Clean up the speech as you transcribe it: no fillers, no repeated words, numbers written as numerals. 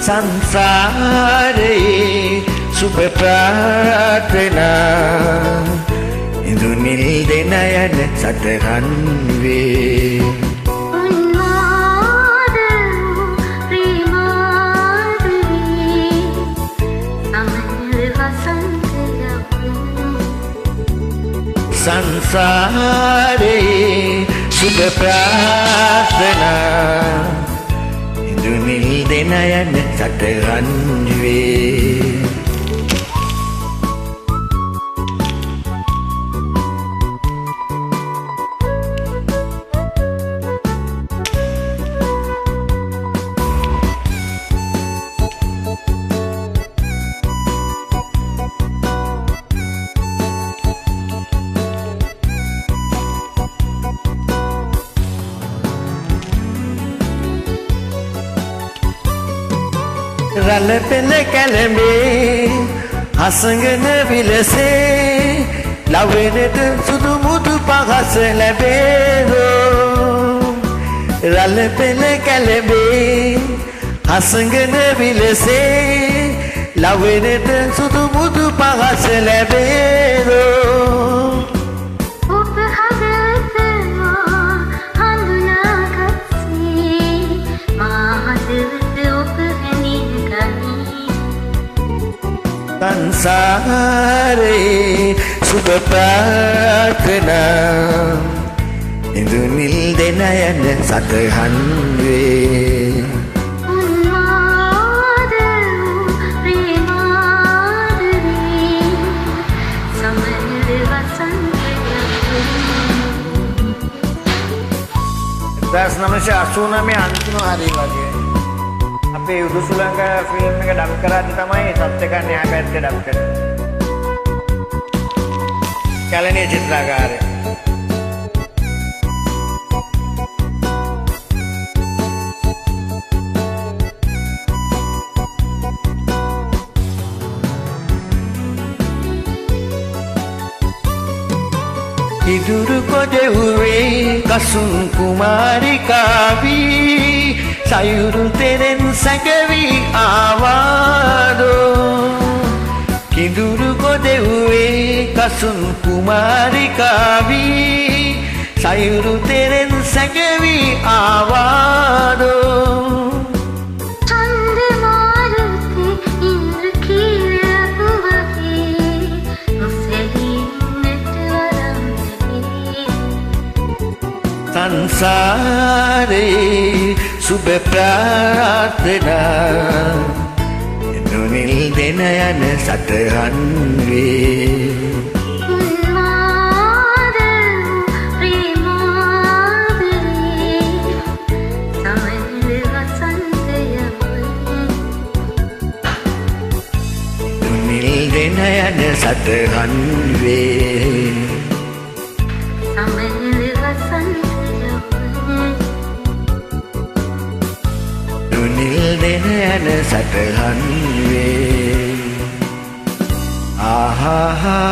සංසාරයේ සුබ ප්‍රාර්ථනා ඉඳුනිල් දෙන යන සටහන් වේ සංසාරයේ සුබ ප්‍රාර්ථනා ඉඳුනිල් දෙන යන සටහන් වේ රළ පෙළ කැළඹේ හසඟන විලසේ ලවෙනට සුදු මුදු පහස ලැබේරෝ රළ පෙළ කැළඹේ හසඟන විලසේ ලවෙනට සුදු මුදු පහස ලැබේරෝ සංසාරයේ සුබ ප්‍රාර්ථනා ඉඳුනිල් දෙන යන සටහන් වේ දස් නමසේ 89 අන්තිම හරි වගේ අපේ උඩුසුලංග ෆිල්ම් එක ඩබ් කරද්දි තමයි සත් එක න්‍යාය පැත්තේ ඩබ් කරේ. කැලණිය චිත්‍රාගාරය. ඉදුරු කොදෙව්වේ කසුන් කුමාරිකාවී සයුරු තෙරෙන් සැඟවි ආවාදෝ කිඳුරු කොදෙව්වේ කසුන් කුමාරිකාවී සයුරු තෙරෙන් සැඟවි ආවාදෝ සංසාරයේ සුබ ප්‍රාර්ථනා ඉඳුනිල් දෙන යන සටහන් වේ ඉඳුනිල් දෙන යන සටහන් වේ නිල් දෙන යන සටහන් වේ ආහා